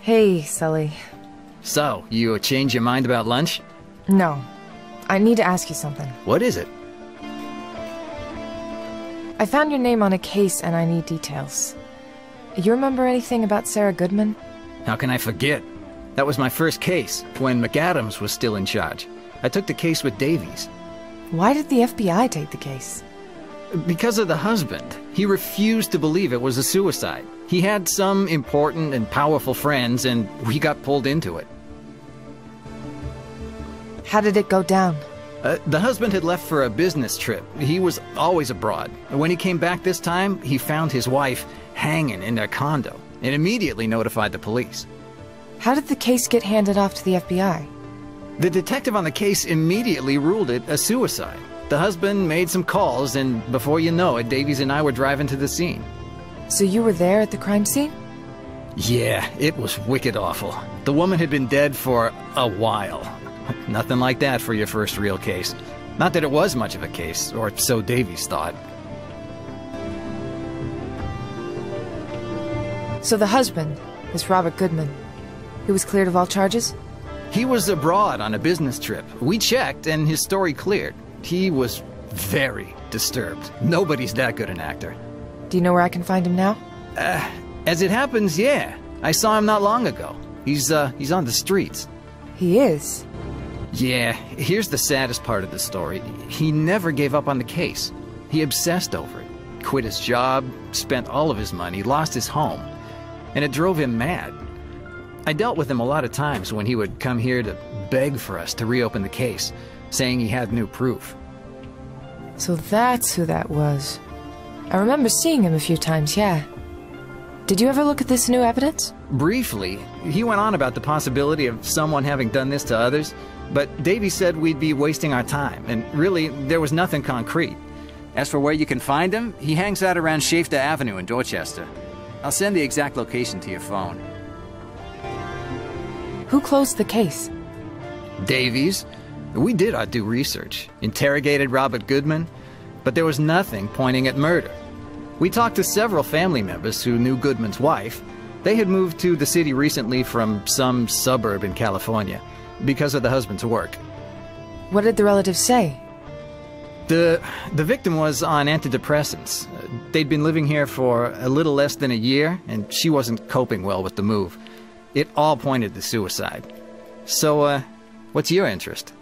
Hey, Sully. So, you change your mind about lunch? No. I need to ask you something. What is it? I found your name on a case and I need details. You remember anything about Sarah Goodman? How can I forget? That was my first case, when McAdams was still in charge. I took the case with Davies. Why did the FBI take the case? Because of the husband. He refused to believe it was a suicide. He had some important and powerful friends, and we got pulled into it. How did it go down? The husband had left for a business trip. He was always abroad. When he came back this time, he found his wife hanging in their condo and immediately notified the police. How did the case get handed off to the FBI? The detective on the case immediately ruled it a suicide. The husband made some calls, and before you know it, Davies and I were driving to the scene. So you were there at the crime scene? Yeah, it was wicked awful. The woman had been dead for a while. Nothing like that for your first real case. Not that it was much of a case, or so Davies thought. So the husband is Robert Goodman. He was cleared of all charges? He was abroad on a business trip. We checked, and his story cleared. He was very disturbed. Nobody's that good an actor. Do you know where I can find him now? As it happens, yeah. I saw him not long ago. He's on the streets. He is? Yeah, here's the saddest part of the story. He never gave up on the case. He obsessed over it. Quit his job, spent all of his money, lost his home. And it drove him mad. I dealt with him a lot of times when he would come here to beg for us to reopen the case, saying he had new proof. So that's who that was. I remember seeing him a few times, yeah. Did you ever look at this new evidence? Briefly. He went on about the possibility of someone having done this to others, but Davey said we'd be wasting our time, and really, there was nothing concrete. As for where you can find him, he hangs out around Shafter Avenue in Dorchester. I'll send the exact location to your phone. Who closed the case? Davies. We did our due research, interrogated Robert Goodman, but there was nothing pointing at murder. We talked to several family members who knew Goodman's wife. They had moved to the city recently from some suburb in California because of the husband's work. What did the relatives say? The victim was on antidepressants. They'd been living here for a little less than a year, and she wasn't coping well with the move. It all pointed to suicide. So, what's your interest?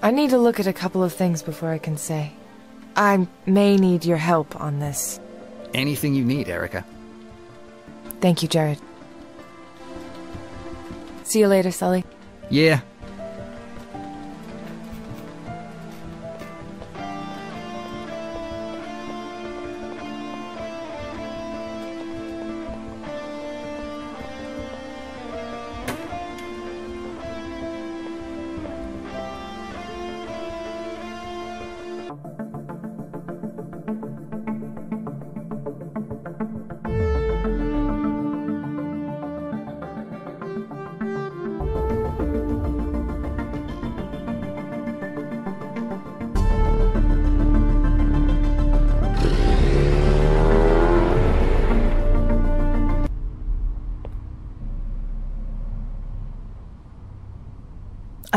I need to look at a couple of things before I can say. I may need your help on this. Anything you need, Erica. Thank you, Jared. See you later, Sully. Yeah.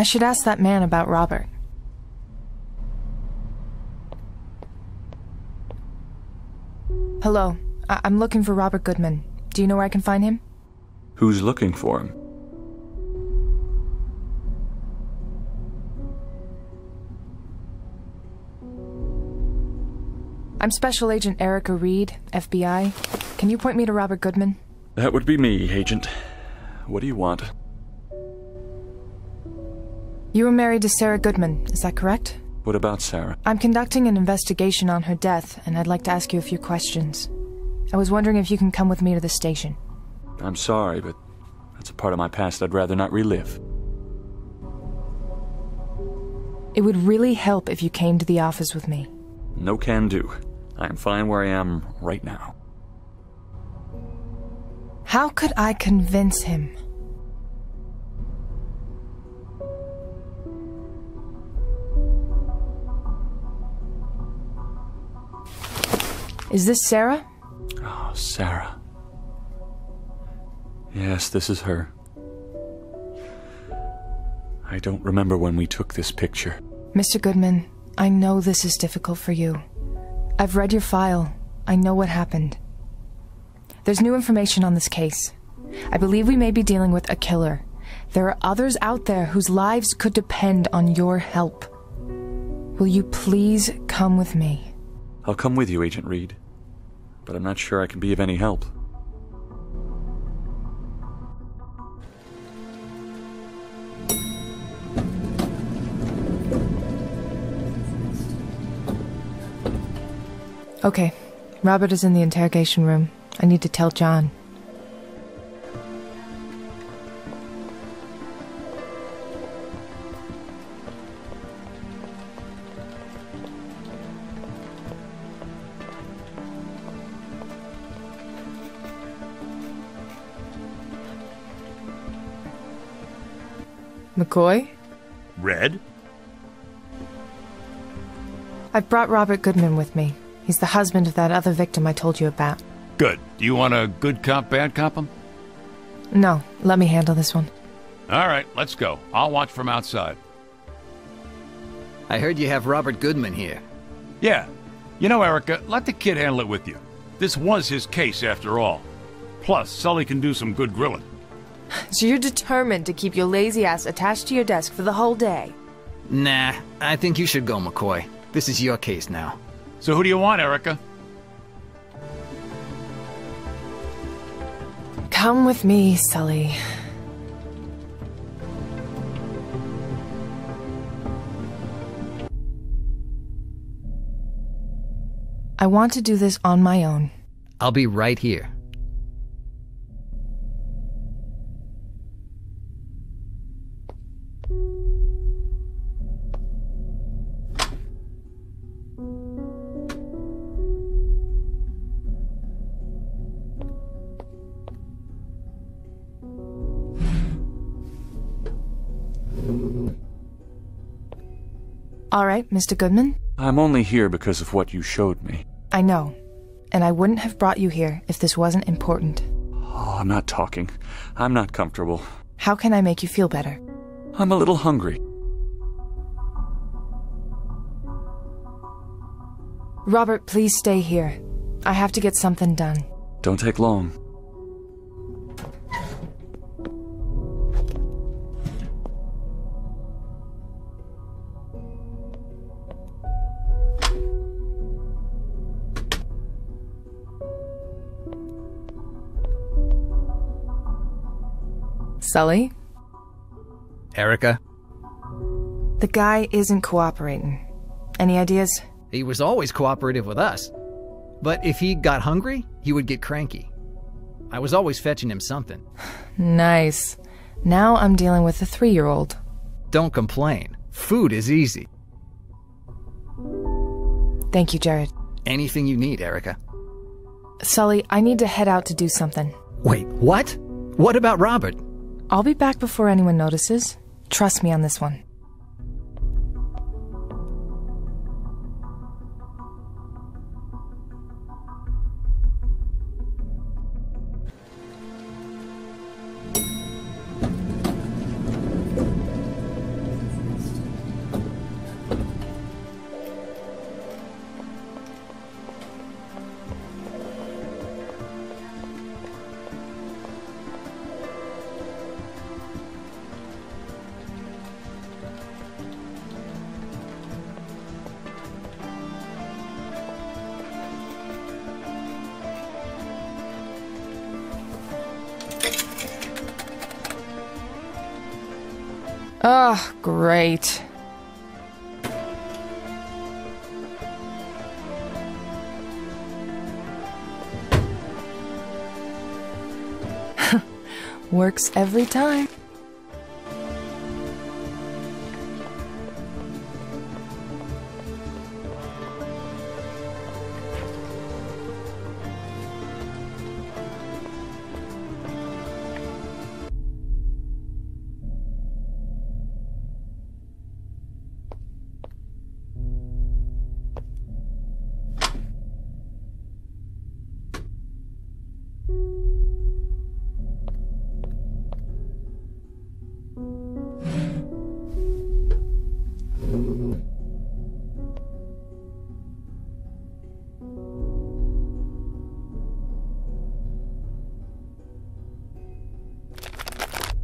I should ask that man about Robert. Hello. I'm looking for Robert Goodman. Do you know where I can find him? Who's looking for him? I'm Special Agent Erica Reed, FBI. Can you point me to Robert Goodman? That would be me, Agent. What do you want? You were married to Sarah Goodman, is that correct? What about Sarah? I'm conducting an investigation on her death, and I'd like to ask you a few questions. I was wondering if you can come with me to the station. I'm sorry, but that's a part of my past I'd rather not relive. It would really help if you came to the office with me. No can do. I am fine where I am right now. How could I convince him? Is this Sarah? Oh, Sarah. Yes, this is her. I don't remember when we took this picture. Mr. Goodman, I know this is difficult for you. I've read your file. I know what happened. There's new information on this case. I believe we may be dealing with a killer. There are others out there whose lives could depend on your help. Will you please come with me? I'll come with you, Agent Reed. But I'm not sure I can be of any help. Okay. Robert is in the interrogation room. I need to tell John. McCoy? Red? I've brought Robert Goodman with me. He's the husband of that other victim I told you about. Good. Do you want a good cop, bad cop him? No, let me handle this one. All right, let's go. I'll watch from outside. I heard you have Robert Goodman here. Yeah. You know, Erica, let the kid handle it with you. This was his case, after all. Plus, Sully can do some good grilling. So you're determined to keep your lazy ass attached to your desk for the whole day? Nah, I think you should go, McCoy. This is your case now. So who do you want, Erica? Come with me, Sully. I want to do this on my own. I'll be right here. All right, Mr. Goodman? I'm only here because of what you showed me. I know. And I wouldn't have brought you here if this wasn't important. Oh, I'm not talking. I'm not comfortable. How can I make you feel better? I'm a little hungry. Robert, please stay here. I have to get something done. Don't take long. Sully? Erica? The guy isn't cooperating. Any ideas? He was always cooperative with us. But if he got hungry, he would get cranky. I was always fetching him something. Nice. Now I'm dealing with a 3-year-old. Don't complain. Food is easy. Thank you, Jared. Anything you need, Erica. Sully, I need to head out to do something. Wait, what? What about Robert? I'll be back before anyone notices. Trust me on this one. Oh, great. Works every time.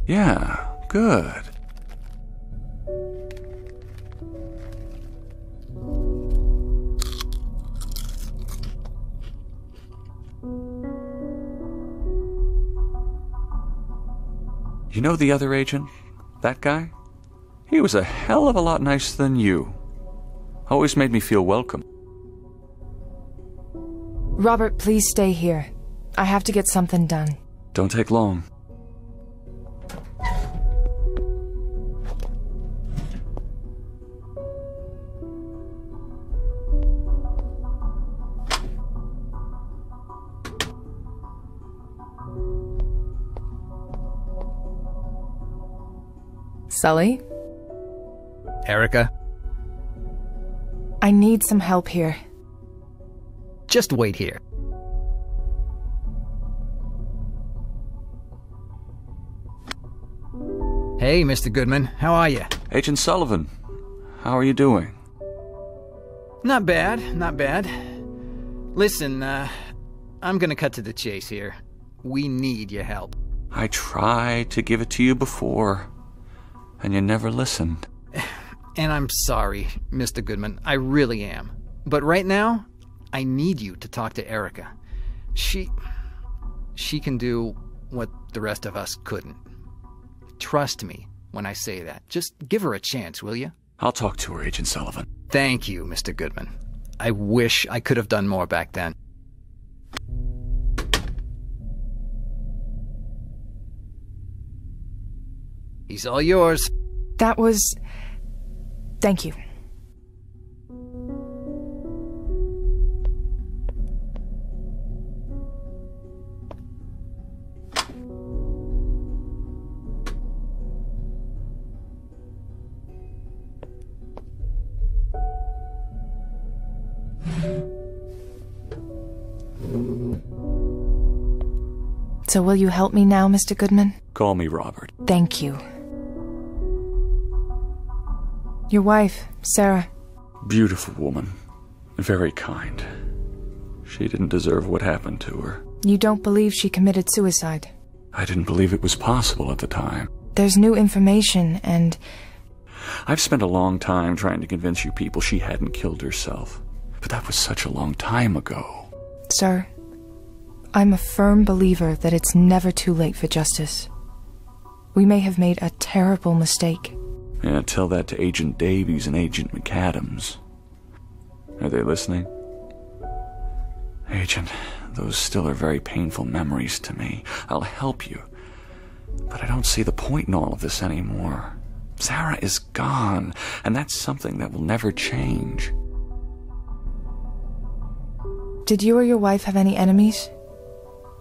Yeah, good. You know the other agent? That guy? He was a hell of a lot nicer than you. Always made me feel welcome. Robert, please stay here. I have to get something done. Don't take long. Sully? Erica? I need some help here. Just wait here. Hey, Mr. Goodman, how are you? Agent Sullivan, how are you doing? Not bad, not bad. Listen, I'm gonna cut to the chase here. We need your help. I tried to give it to you before, and you never listened. And I'm sorry, Mr. Goodman, I really am. But right now, I need you to talk to Erica. She can do what the rest of us couldn't. Trust me when I say that. Just give her a chance, will you? I'll talk to her, Agent Sullivan. Thank you, Mr. Goodman. I wish I could have done more back then. He's all yours. That was... Thank you. So will you help me now, Mr. Goodman? Call me Robert. Thank you. Your wife, Sarah. Beautiful woman. Very kind. She didn't deserve what happened to her. You don't believe she committed suicide? I didn't believe it was possible at the time. There's new information, and... I've spent a long time trying to convince you people she hadn't killed herself. But that was such a long time ago. Sir, I'm a firm believer that it's never too late for justice. We may have made a terrible mistake. Yeah, tell that to Agent Davies and Agent McAdams. Are they listening? Agent, those still are very painful memories to me. I'll help you. But I don't see the point in all of this anymore. Sarah is gone, and that's something that will never change. Did you or your wife have any enemies?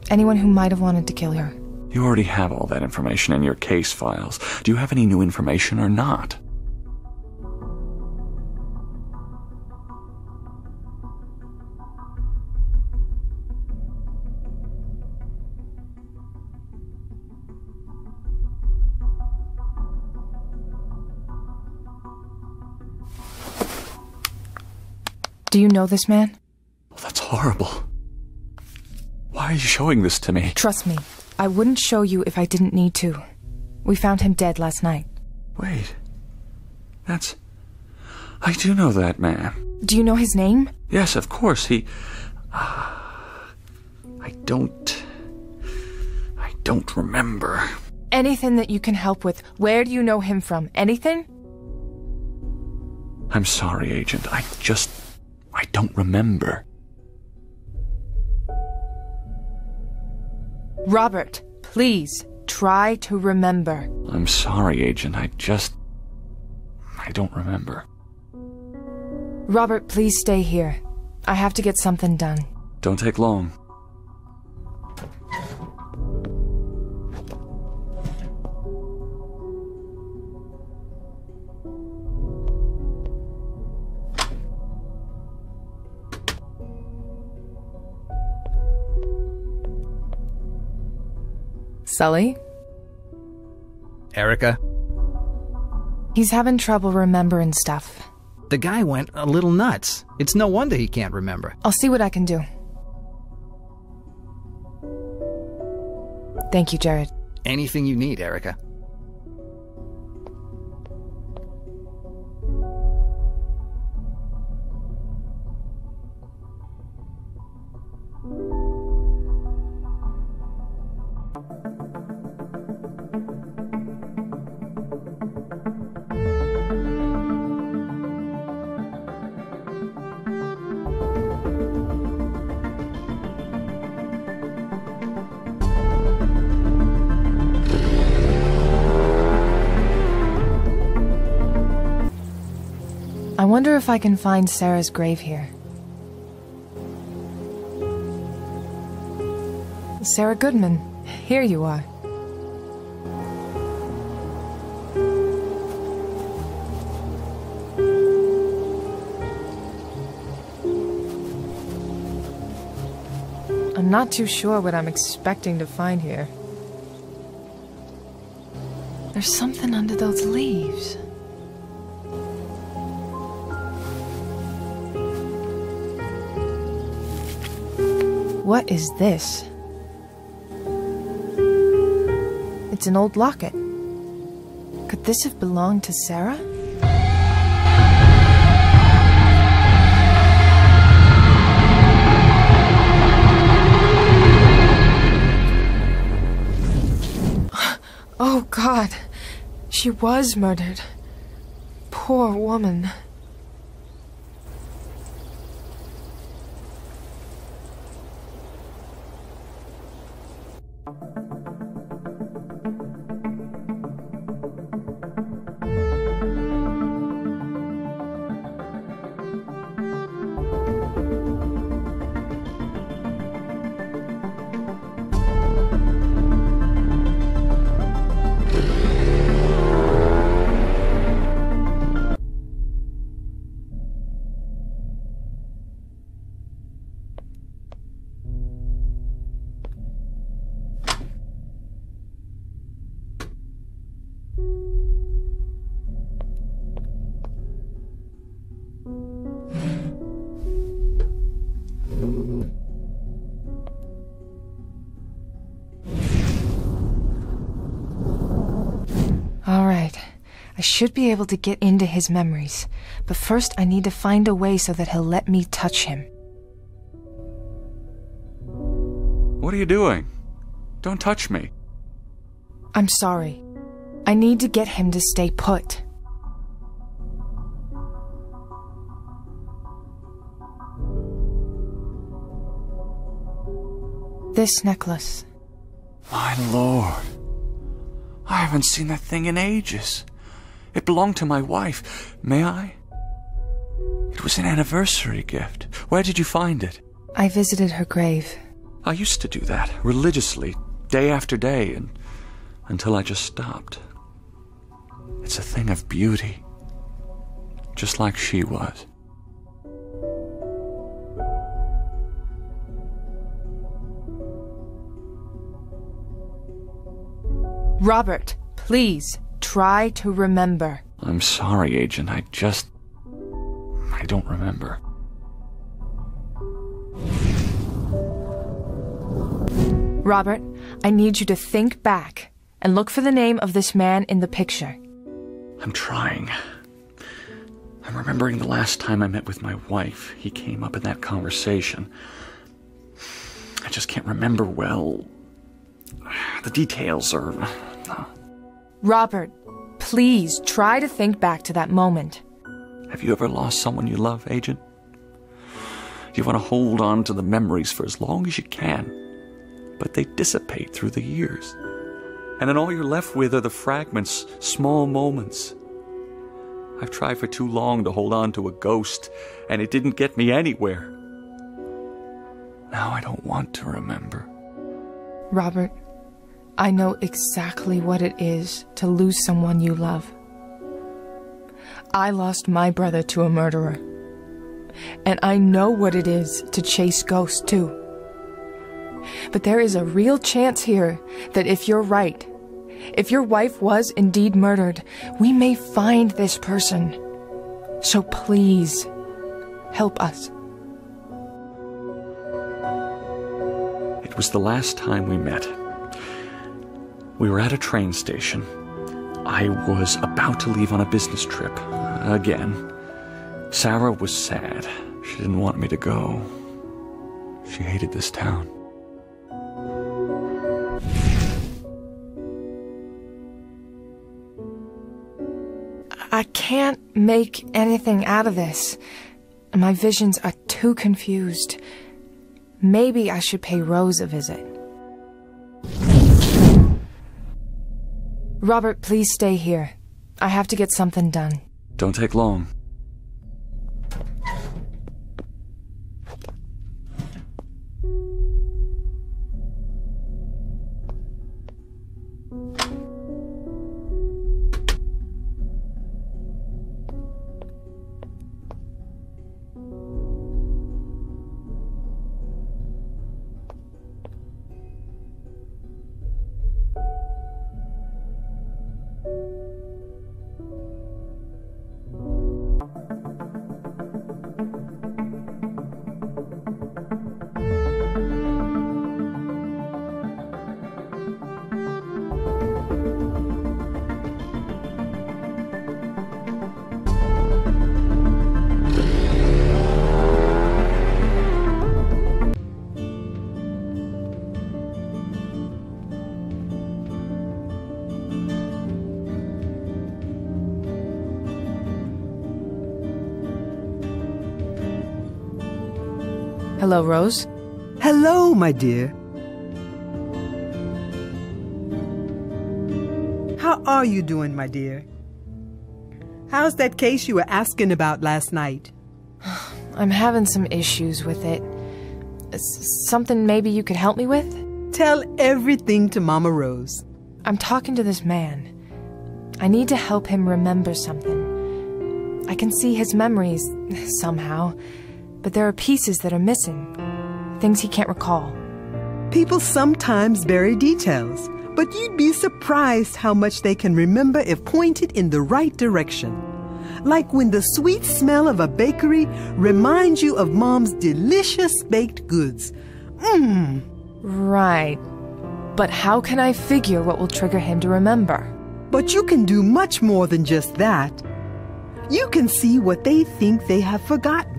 Anyone who might have wanted to kill her? You already have all that information in your case files. Do you have any new information or not? Do you know this man? Well, that's horrible. Why are you showing this to me? Trust me, I wouldn't show you if I didn't need to. We found him dead last night. Wait. That's... I do know that man. Do you know his name? Yes, of course, he... I don't remember. Anything that you can help with. Where do you know him from? Anything? I'm sorry, Agent. I don't remember. Robert, please, try to remember. I'm sorry, Agent. I don't remember. Robert, please stay here. I have to get something done. Don't take long. Sully? Erica? He's having trouble remembering stuff. The guy went a little nuts. It's no wonder he can't remember. I'll see what I can do. Thank you, Jared. Anything you need, Erica. I wonder if I can find Sarah's grave here. Sarah Goodman, here you are. I'm not too sure what I'm expecting to find here. There's something under those leaves. What is this? It's an old locket. Could this have belonged to Sarah? Oh, God. She was murdered. Poor woman. I should be able to get into his memories, but first I need to find a way so that he'll let me touch him. What are you doing? Don't touch me. I'm sorry. I need to get him to stay put. This necklace. My lord. I haven't seen that thing in ages. It belonged to my wife. May I? It was an anniversary gift. Where did you find it? I visited her grave. I used to do that, religiously, day after day, and until I just stopped. It's a thing of beauty. Just like she was. Robert, please, try to remember. I'm sorry, Agent. I don't remember. Robert, I need you to think back and look for the name of this man in the picture. I'm trying. I'm remembering the last time I met with my wife. He came up in that conversation. I just can't remember well. The details are Robert, please try to think back to that moment. Have you ever lost someone you love, Agent? You want to hold on to the memories for as long as you can, but they dissipate through the years. And then all you're left with are the fragments, small moments. I've tried for too long to hold on to a ghost, and it didn't get me anywhere. Now I don't want to remember. Robert, I know exactly what it is to lose someone you love. I lost my brother to a murderer. And I know what it is to chase ghosts too. But there is a real chance here that if you're right, if your wife was indeed murdered, we may find this person. So please, help us. It was the last time we met. We were at a train station. I was about to leave on a business trip. Again. Sarah was sad. She didn't want me to go. She hated this town. I can't make anything out of this. My visions are too confused. Maybe I should pay Rose a visit. Robert, please stay here. I have to get something done. Don't take long. Hello, Rose. Hello, my dear. How are you doing, my dear? How's that case you were asking about last night? I'm having some issues with it. Something maybe you could help me with? Tell everything to Mama Rose. I'm talking to this man. I need to help him remember something. I can see his memories, somehow, but there are pieces that are missing. Things he can't recall. People sometimes bury details, but you'd be surprised how much they can remember if pointed in the right direction. Like when the sweet smell of a bakery reminds you of Mom's delicious baked goods. Mmm. Right. But how can I figure what will trigger him to remember? But you can do much more than just that. You can see what they think they have forgotten.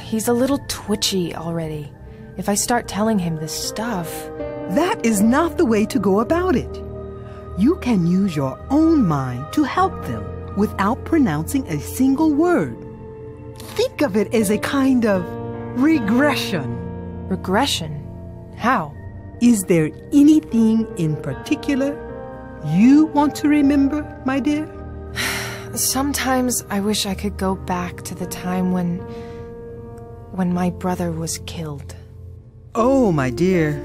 He's a little twitchy already. If I start telling him this stuff... That is not the way to go about it. You can use your own mind to help them without pronouncing a single word. Think of it as a kind of regression. Regression? How? Is there anything in particular you want to remember, my dear? Sometimes I wish I could go back to the time when my brother was killed. Oh, my dear.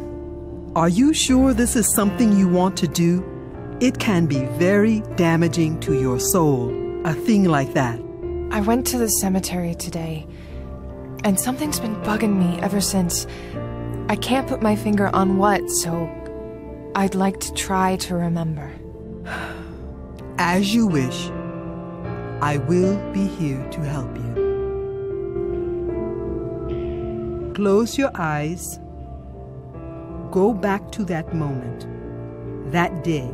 Are you sure this is something you want to do? It can be very damaging to your soul, a thing like that. I went to the cemetery today, and something's been bugging me ever since. I can't put my finger on what, so I'd like to try to remember. As you wish. I will be here to help you. Close your eyes. Go back to that moment, that day.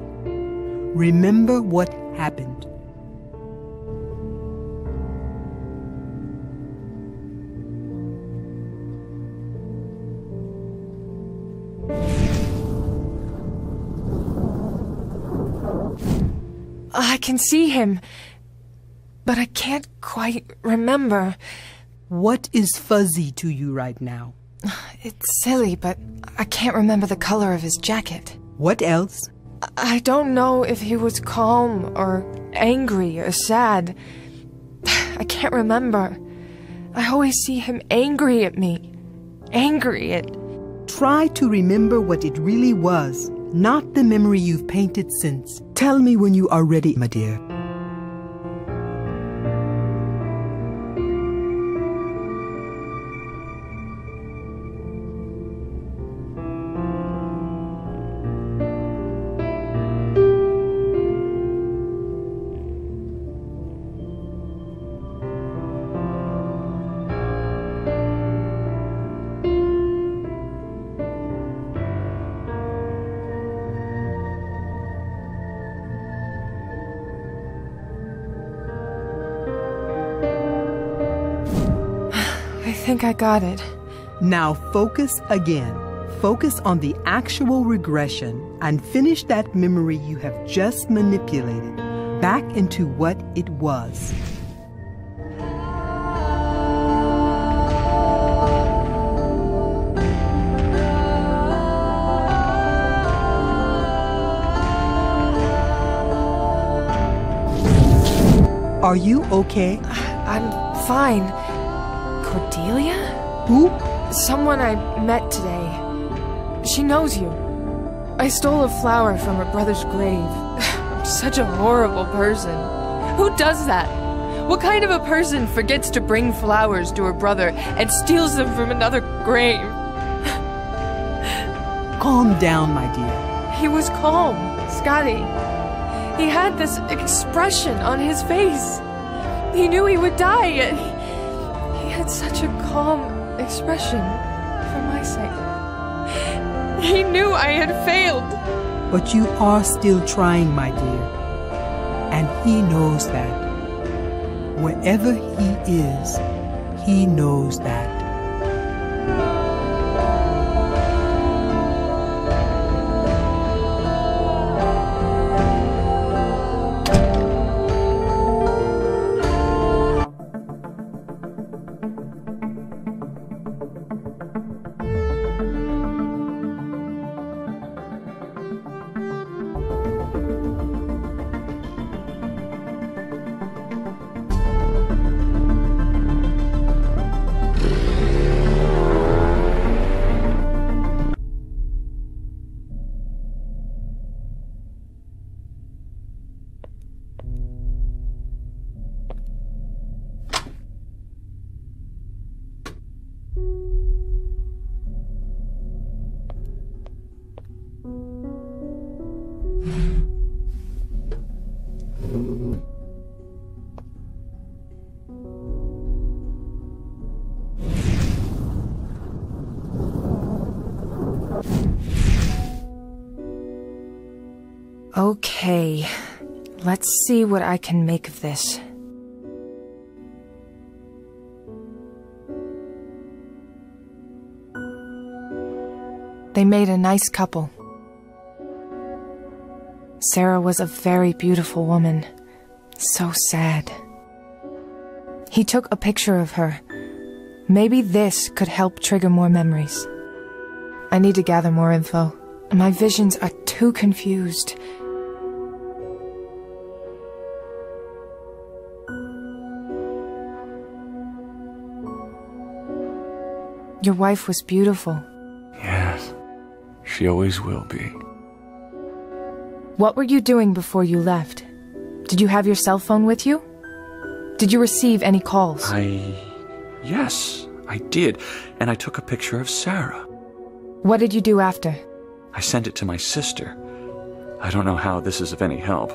Remember what happened. I can see him, but I can't quite remember. What is fuzzy to you right now? It's silly, but I can't remember the color of his jacket. What else? I don't know if he was calm or angry or sad. I can't remember. I always see him angry at me. Angry at... Try to remember what it really was, not the memory you've painted since. Tell me when you are ready, my dear. I think I got it. Now focus again. Focus on the actual regression and finish that memory you have just manipulated back into what it was. Are you okay? I'm fine. Cordelia? Who? Someone I met today. She knows you. I stole a flower from her brother's grave. I'm such a horrible person. Who does that? What kind of a person forgets to bring flowers to her brother and steals them from another grave? Calm down, my dear. He was calm, Scotty. He had this expression on his face. He knew he would die, yet he had such a calm expression for my sake. He knew I had failed. But you are still trying, my dear. And he knows that. Wherever he is, he knows that. Okay, let's see what I can make of this. They made a nice couple. Sarah was a very beautiful woman. So sad. He took a picture of her. Maybe this could help trigger more memories. I need to gather more info. My visions are too confused. Your wife was beautiful. Yes, she always will be. What were you doing before you left? Did you have your cell phone with you? Did you receive any calls? Yes, I did. And I took a picture of Sarah. What did you do after? I sent it to my sister. I don't know how this is of any help.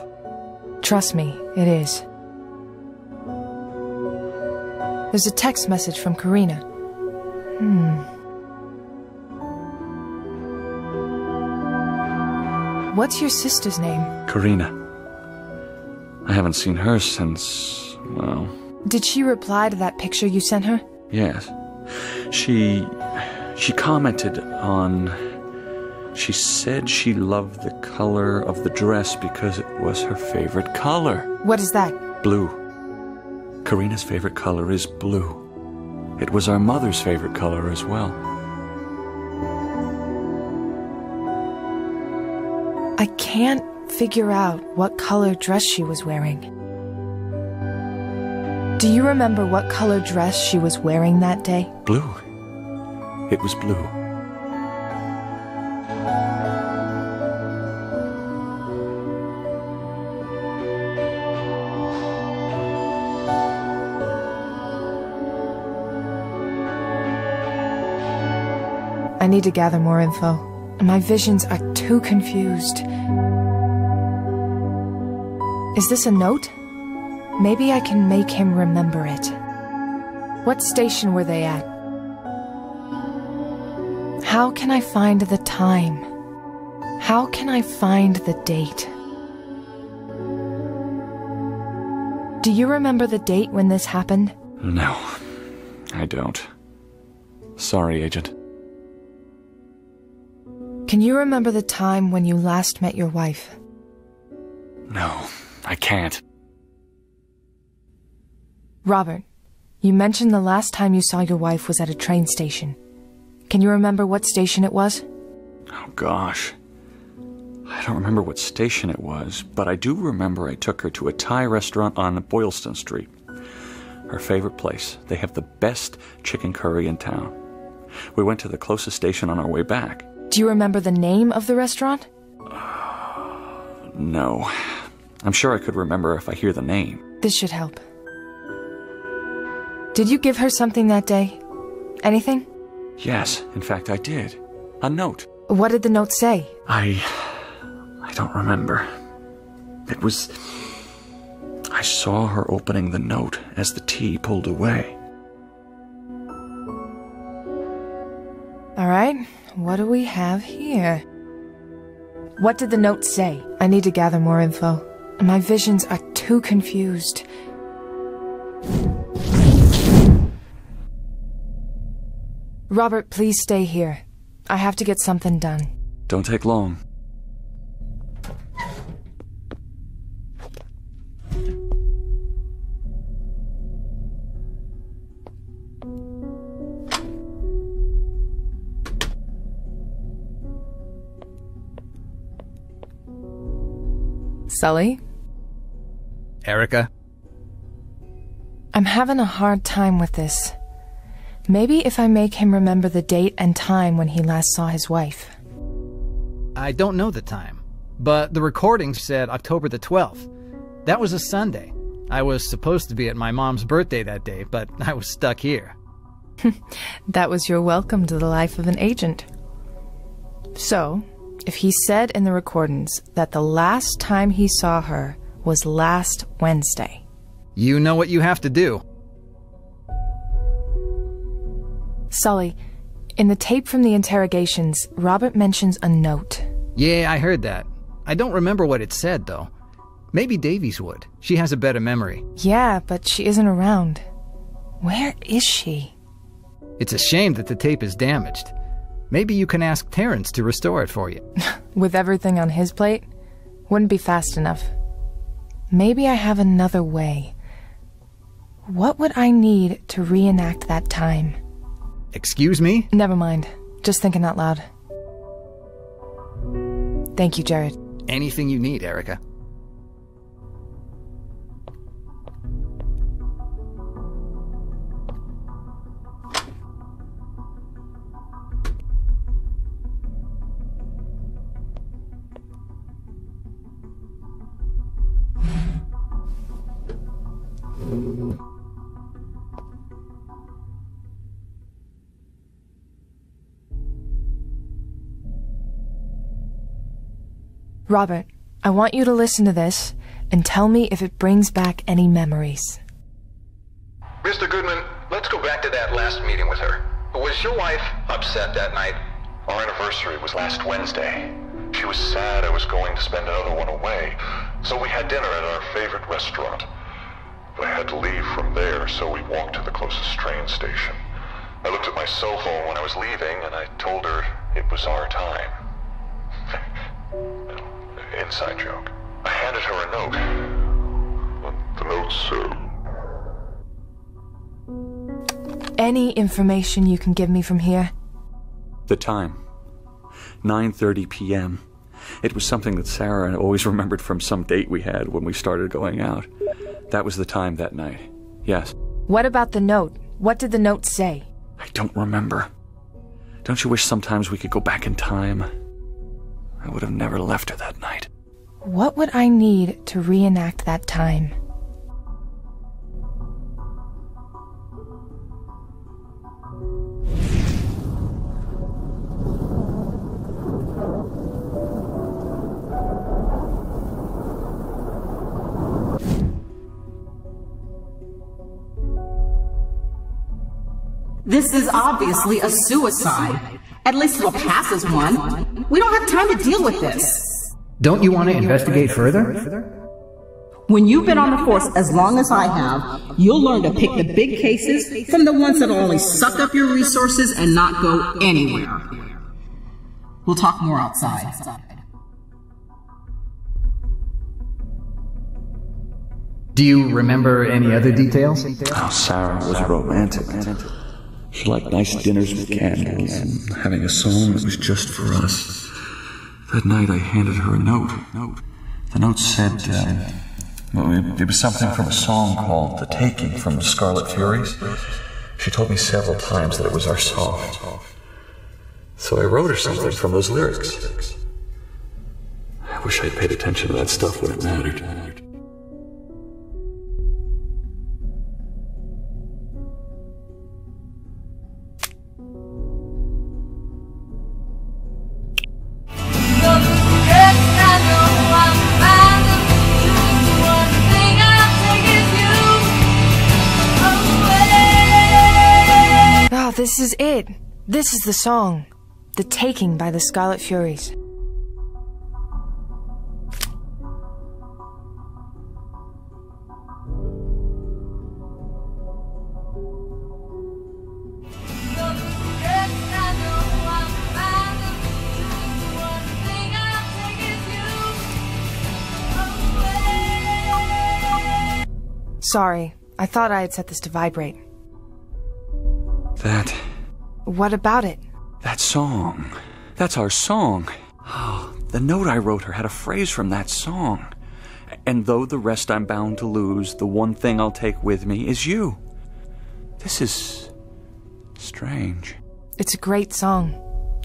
Trust me, it is. There's a text message from Karina. What's your sister's name? Karina. I haven't seen her since, well... Did she reply to that picture you sent her? Yes. She commented on... She said she loved the color of the dress because it was her favorite color. What is that? Blue. Karina's favorite color is blue. It was our mother's favorite color as well. I can't figure out what color dress she was wearing. Do you remember what color dress she was wearing that day? Blue. It was blue. I need to gather more info. My visions are too confused. Is this a note? Maybe I can make him remember it. What station were they at? How can I find the time? How can I find the date? Do you remember the date when this happened? No, I don't. Sorry, Agent. Can you remember the time when you last met your wife? No, I can't. Robert, you mentioned the last time you saw your wife was at a train station. Can you remember what station it was? Oh, gosh. I don't remember what station it was, but I do remember I took her to a Thai restaurant on Boylston Street. Her favorite place. They have the best chicken curry in town. We went to the closest station on our way back. Do you remember the name of the restaurant? No. I'm sure I could remember if I hear the name. This should help. Did you give her something that day? Anything? Yes, in fact I did. A note. What did the note say? I don't remember. It was... I saw her opening the note as the tea pulled away. All right, what do we have here? What did the note say? I need to gather more info. My visions are too confused. Robert, please stay here. I have to get something done. Don't take long. Sully? Erica? I'm having a hard time with this. Maybe if I make him remember the date and time when he last saw his wife. I don't know the time, but the recording said October the 12th. That was a Sunday. I was supposed to be at my mom's birthday that day, but I was stuck here. That was your welcome to the life of an agent. So, if he said in the recordings that the last time he saw her was last Wednesday. You know what you have to do. Sully, in the tape from the interrogations, Robert mentions a note. Yeah, I heard that. I don't remember what it said, though. Maybe Davies would. She has a better memory. Yeah, but she isn't around. Where is she? It's a shame that the tape is damaged. Maybe you can ask Terrence to restore it for you. With everything on his plate? Wouldn't be fast enough. Maybe I have another way. What would I need to reenact that time? Excuse me? Never mind. Just thinking out loud. Thank you, Jared. Anything you need, Erica. Robert, I want you to listen to this and tell me if it brings back any memories. Mr. Goodman, let's go back to that last meeting with her. Was your wife upset that night? Our anniversary was last Wednesday. She was sad I was going to spend another one away, so we had dinner at our favorite restaurant. But I had to leave from there, so we walked to the closest train station. I looked at my cell phone when I was leaving, and I told her it was our time. inside joke. I handed her a note. The note said... Any information you can give me from here? The time. 9:30 p.m. It was something that Sarah always remembered from some date we had when we started going out. That was the time that night. Yes. What about the note? What did the note say? I don't remember. Don't you wish sometimes we could go back in time? I would have never left her that night. What would I need to reenact that time? This is obviously a suicide. At least it'll pass as one. We don't have time to deal with this. Don't you want to investigate further? When you've been on the force as long as I have, you'll learn to pick the big cases from the ones that'll only suck up your resources and not go anywhere. We'll talk more outside. Do you remember any other details? Oh, Sarah was romantic. She liked nice dinners with candles and having a song that was just for us. That night I handed her a note. The note said, it was something from a song called The Taking from the Scarlet Furies. She told me several times that it was our song. So I wrote her something from those lyrics. I wish I'd paid attention to that stuff when it mattered. This is it. This is the song. The Taking by the Scarlet Furies. Sorry, I thought I had set this to vibrate. That... What about it? That song. That's our song. Oh, the note I wrote her had a phrase from that song. And though the rest I'm bound to lose, the one thing I'll take with me is you. This is... strange. It's a great song.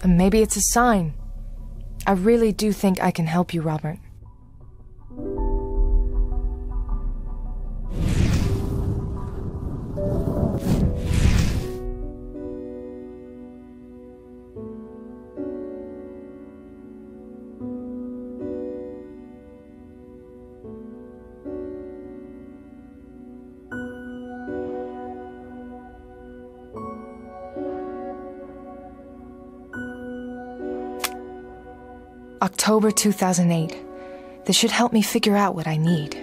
And maybe it's a sign. I really do think I can help you, Robert. October 2008. This should help me figure out what I need.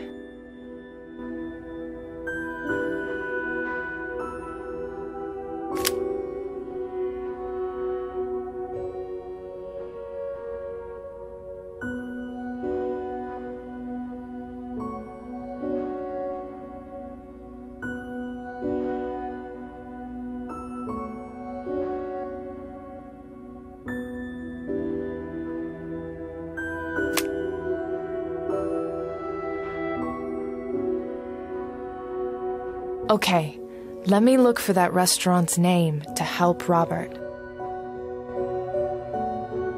Okay, let me look for that restaurant's name to help Robert.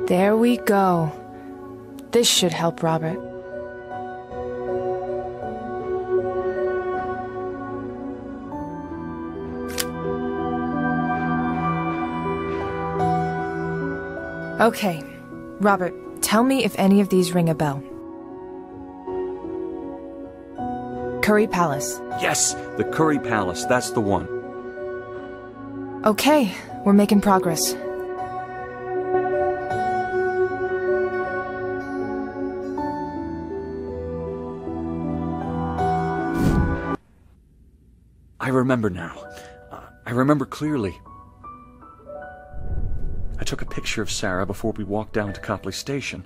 There we go. This should help Robert. Okay, Robert, tell me if any of these ring a bell. Curry Palace. Yes, the Curry Palace, that's the one. Okay, we're making progress. I remember now. I remember clearly. I took a picture of Sarah before we walked down to Copley Station.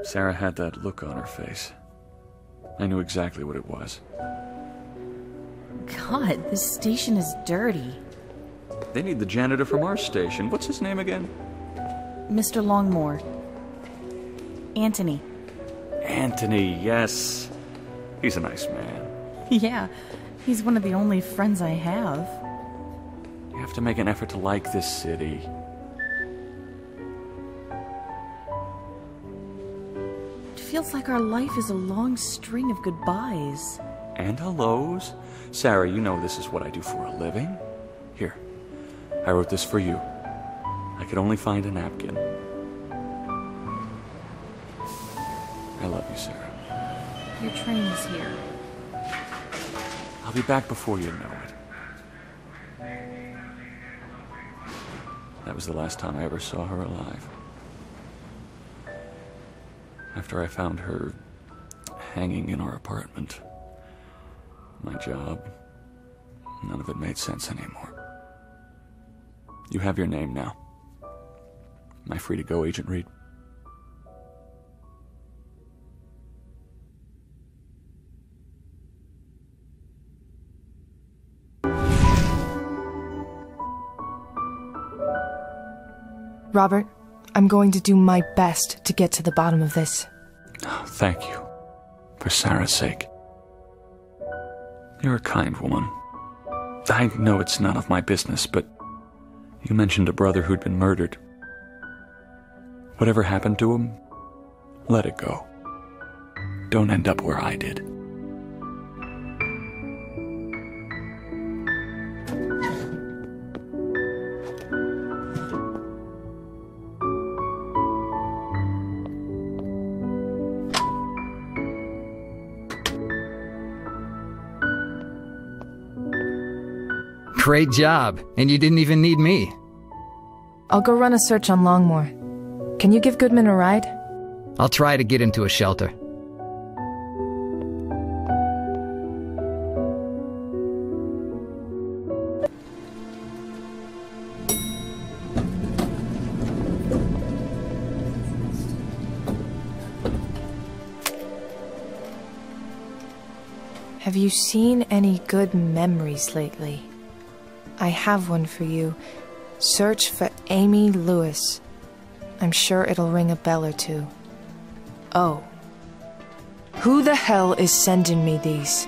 Sarah had that look on her face. I knew exactly what it was. God, this station is dirty. They need the janitor from our station. What's his name again? Mr. Longmore. Anthony. Anthony, yes. He's a nice man. Yeah, he's one of the only friends I have. You have to make an effort to like this city. It feels like our life is a long string of goodbyes. And hellos. Sarah, you know this is what I do for a living. Here, I wrote this for you. I could only find a napkin. I love you, Sarah. Your train is here. I'll be back before you know it. That was the last time I ever saw her alive. After I found her hanging in our apartment. My job, none of it made sense anymore. You have your name now. Am I free to go, Agent Reed? Robert, I'm going to do my best to get to the bottom of this. Oh, thank you. For Sarah's sake. You're a kind woman. I know it's none of my business, but you mentioned a brother who'd been murdered. Whatever happened to him, let it go. Don't end up where I did. Great job, and you didn't even need me. I'll go run a search on Longmore. Can you give Goodman a ride? I'll try to get him to a shelter. Have you seen any good memories lately? I have one for you. Search for Amy Lewis. I'm sure it'll ring a bell or two. Oh. Who the hell is sending me these?